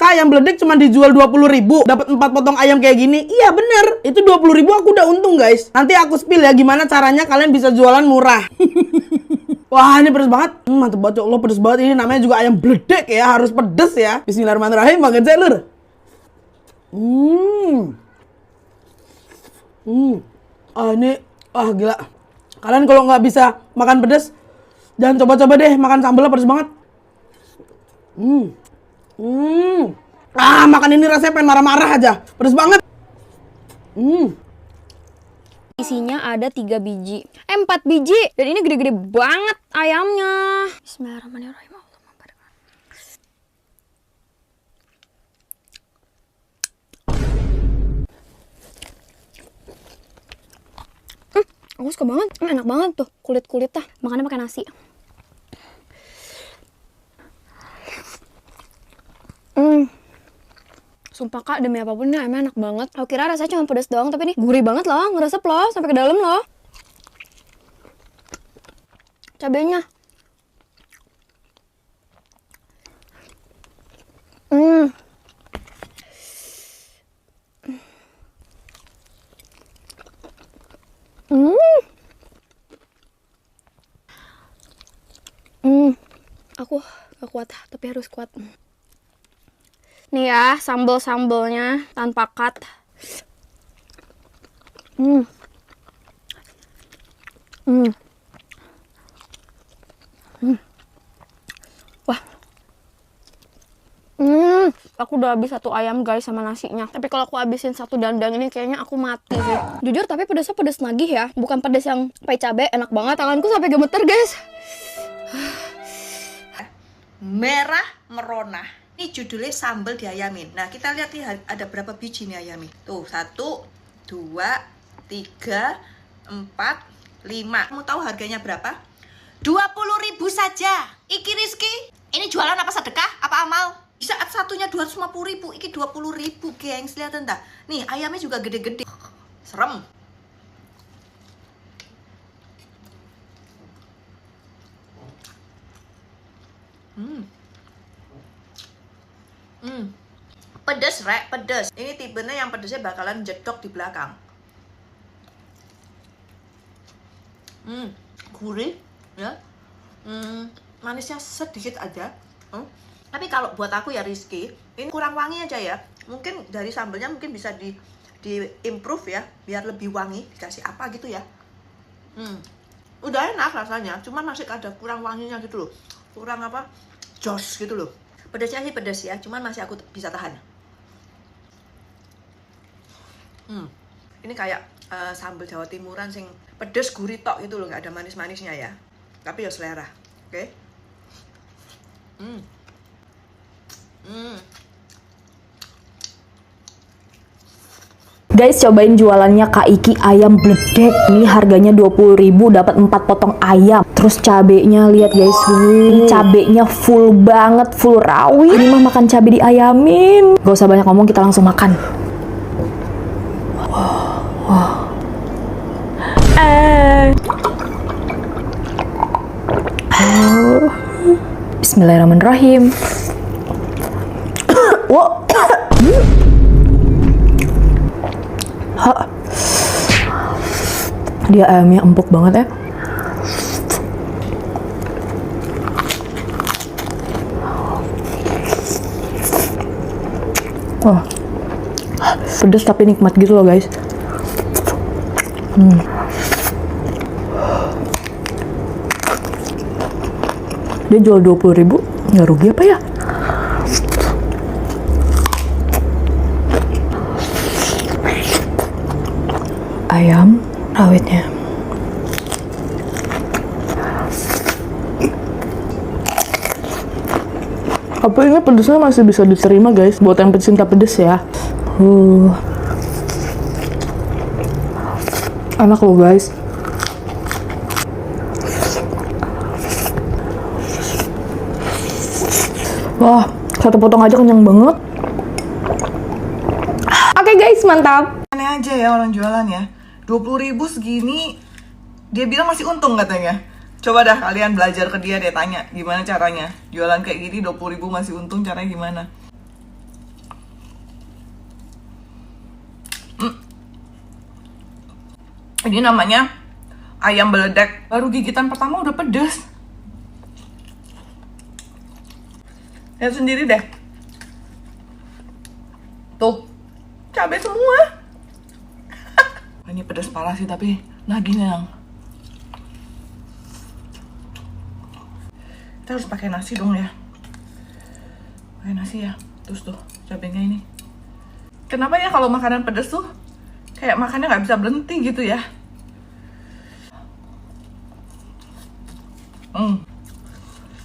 Hah, ayam beledek cuma dijual 20.000, dapat 4 potong ayam kayak gini. Iya bener, itu 20.000 aku udah untung guys. Nanti aku spill ya gimana caranya kalian bisa jualan murah. Wah, ini pedes banget. Mantep banget, ya Allah, pedes banget. Ini namanya juga ayam beledek ya, harus pedes ya. Bismillahirrahmanirrahim, makan saya lur. Gila. Kalian kalau nggak bisa makan pedes, jangan coba-coba deh makan sambalnya pedes banget. Makan ini rasanya pengen marah-marah aja. Pedes banget. Isinya ada 3 biji. 4 biji. Dan ini gede-gede banget ayamnya. Bismillahirrahmanirrahim. Aku suka banget. Enak banget tuh kulit-kulitnya. Makannya pakai nasi. Sumpah kak, demi apapun ini ayamnya enak banget. Aku kira rasanya cuma pedas doang, tapi ini gurih banget loh, ngeresep loh, sampai ke dalam loh. Cabenya. Aku gak kuat, tapi harus kuat. Nih ya, sambal-sambalnya tanpa cut. Wah. Aku udah habis 1 ayam guys sama nasinya. Tapi kalau aku habisin 1 dandang ini kayaknya aku mati sih. Jujur tapi pedasnya pedas nagih ya. Bukan pedas yang pakai cabai, enak banget. Tanganku sampai gemeter guys. Merah merona. Ini judulnya sambal diayamin. Nah, kita lihat nih ada berapa biji nih ayamnya. Tuh, 1, 2, 3, 4, 5. Kamu tahu harganya berapa? 20.000 saja. Iki Rizky, ini jualan apa sedekah? Apa amal? Di saat satunya 250.000, iki 20.000, gengs. Lihat entah. Nih, ayamnya juga gede-gede. Serem. Pedes, rek, pedes. Ini tipenya yang pedesnya bakalan jedok di belakang. Gurih, ya. Manisnya sedikit aja. Tapi kalau buat aku ya Rizky, ini kurang wangi aja ya. Mungkin dari sambalnya mungkin bisa di improve ya, biar lebih wangi. Dikasih apa gitu ya. Udah enak rasanya, cuman masih ada kurang wanginya gitu loh. Kurang apa? Jos gitu loh. Pedasnya sih pedas ya, cuman masih aku bisa tahan. Ini kayak sambal Jawa Timuran sing pedes gurih tok gitu loh, nggak ada manis-manisnya ya. Tapi ya selera, oke? Guys, cobain jualannya Kak Iki ayam bledek. Ini harganya 20.000 dapat 4 potong ayam. Terus cabenya lihat guys, ini cabenya full banget, full rawit. Ini mah makan cabe diayamin. Gak usah banyak ngomong, kita langsung makan. Bismillahirrahmanirrahim. Dia ayamnya empuk banget ya. Wah, pedas tapi nikmat gitu loh guys. Dia jual 20.000, nggak rugi apa ya? Ayam rawitnya. Apa ini pedesnya masih bisa diterima guys, buat yang pecinta pedes ya. Enak loh guys. Wah, 1 potong aja kenyang banget. Oke guys, mantap. Aneh aja ya orang jualan ya. 20.000 segini, dia bilang masih untung katanya. Coba dah kalian belajar ke dia deh, tanya gimana caranya. Jualan kayak gini 20.000 masih untung, caranya gimana? Ini namanya ayam beledek. Baru gigitan pertama udah pedes. Lihat sendiri deh. Tuh, cabai semua. Ini pedas parah sih, tapi nagih yang. Kita harus pakai nasi dong ya. Pakai nasi ya. Terus tuh cabenya ini. Kenapa ya kalau makanan pedas tuh kayak makannya nggak bisa berhenti gitu ya?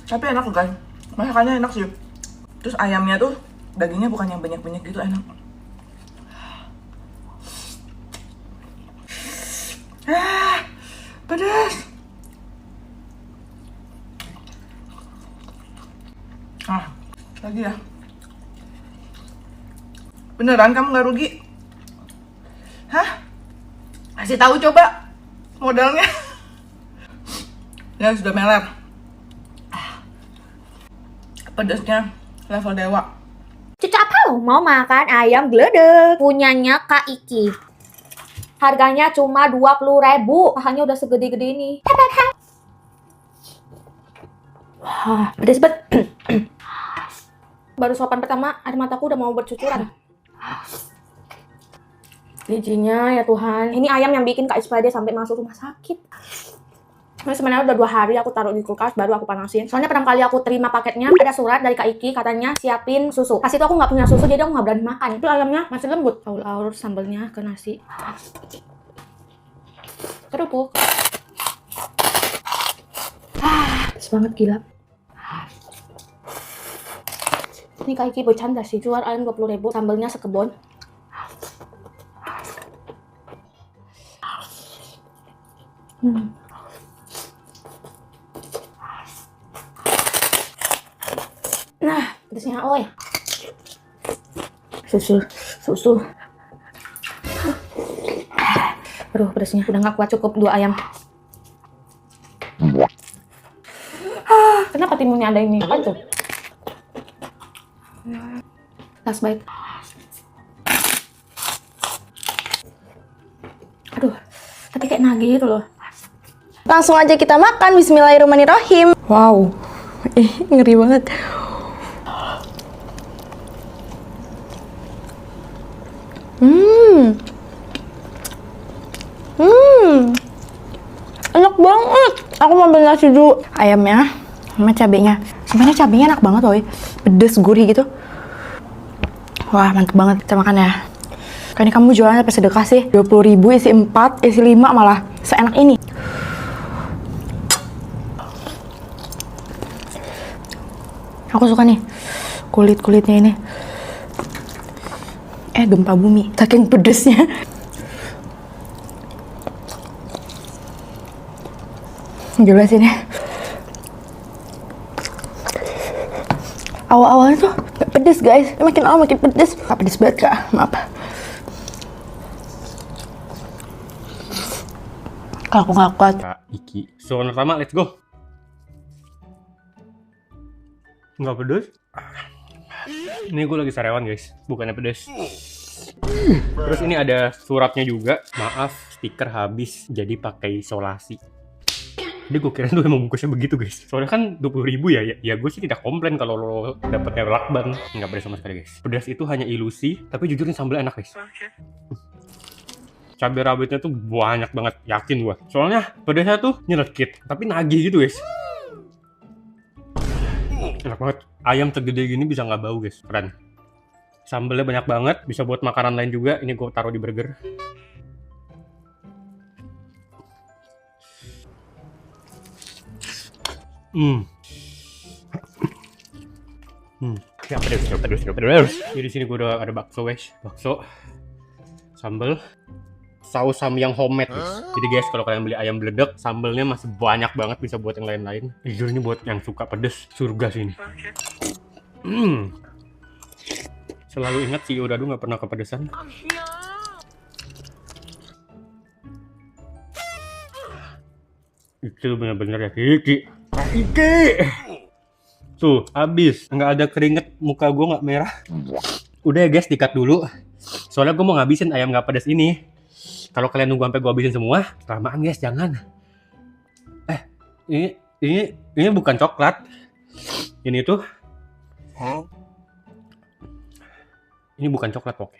Tapi enak loh guys. Masakannya enak sih. Terus ayamnya tuh dagingnya bukan yang banyak-banyak gitu, enak. Pedas. Lagi ya. Beneran kamu nggak rugi? Hah? Kasih tahu coba modalnya. Ya sudah meler. Pedasnya level dewa. Cica apa lo mau makan ayam gledek punyanya Kak Iki. Harganya cuma 20.000. Pahanya udah segede-gede ini. Wah, pedes banget. Baru suapan pertama, air mataku udah mau bercucuran. Bijinya ya Tuhan. Ini ayam yang bikin Kak Ispa dia sampai masuk rumah sakit. Ini sebenarnya udah 2 hari aku taruh di kulkas, baru aku panasin. Soalnya pertama kali aku terima paketnya, ada surat dari Kak Iki, katanya siapin susu. Pas itu aku nggak punya susu, jadi aku nggak berani makan. Itu ayamnya masih lembut. Aur-aur sambelnya ke nasi. Kerupuk. Pedes banget gila. Ini Kak Iki bercanda sih, jual ayam 20.000, sambelnya sekebon. Nah, pedesnya oi. Susu. Aduh, pedesnya udah nggak kuat, cukup 2 ayam. Kenapa timunnya ada ini? Apa tuh? Last bite. Aduh, tapi kayak nagih gitu loh. Langsung aja kita makan. Bismillahirrahmanirrahim. Wow, ngeri banget. Enak banget. Aku mau ambil nasi dulu. Ayamnya sama cabenya. Sebenarnya cabenya enak banget loh. Pedes, gurih gitu. Wah, mantep banget. Kita makan ya. Kayaknya kamu jualan sampai sedekah sih. 20.000 isi 4, isi 5 malah. Seenak ini. Aku suka nih kulit-kulitnya ini. Gempa bumi. Saking pedesnya. Gila sih ini. Awal-awalnya tuh gak pedes guys. Makin awal makin pedes. Gak pedes banget kak. Maaf. Kalau aku gak kuat. Kak Iki. So, pertama, let's go. Nggak pedes. Ini gue lagi sarapan guys, bukannya pedes. Terus ini ada suratnya juga. Maaf, stiker habis, jadi pakai isolasi. Jadi gue kira tuh emang bungkusnya begitu guys. Soalnya kan 20.000 ya. Ya gue sih tidak komplain kalau lo dapetnya lakban. Nggak pedes sama sekali guys. Pedas itu hanya ilusi, tapi jujur ini sambal enak guys. Cabai rawitnya tuh banyak banget, yakin gue. Soalnya pedasnya tuh nyelekit, tapi nagih gitu guys. Enak banget. Ayam segede gini bisa nggak bau guys, keren. Sambelnya banyak banget, bisa buat makanan lain juga. Ini gue taruh di burger. Ya pedes. Jadi sini gue udah ada bakso guys, bakso, sambel, saus samyang homemade guys. Jadi guys kalau kalian beli ayam beledek, sambelnya masih banyak banget, bisa buat yang lain-lain. Jujur ini buat yang suka pedes, surga sini. Selalu ingat si Udadu nggak pernah kepedesan. Itu bener-bener ya Kiki. Kiki. Tuh, habis. Nggak ada keringet, muka gue nggak merah. Udah ya guys, dikat dulu. Soalnya gue mau ngabisin ayam nggak pedas ini. Kalau kalian nunggu sampai gue habisin semua, kelamaan guys, jangan. Ini bukan coklat. Ini tuh. Ini bukan coklat, oke.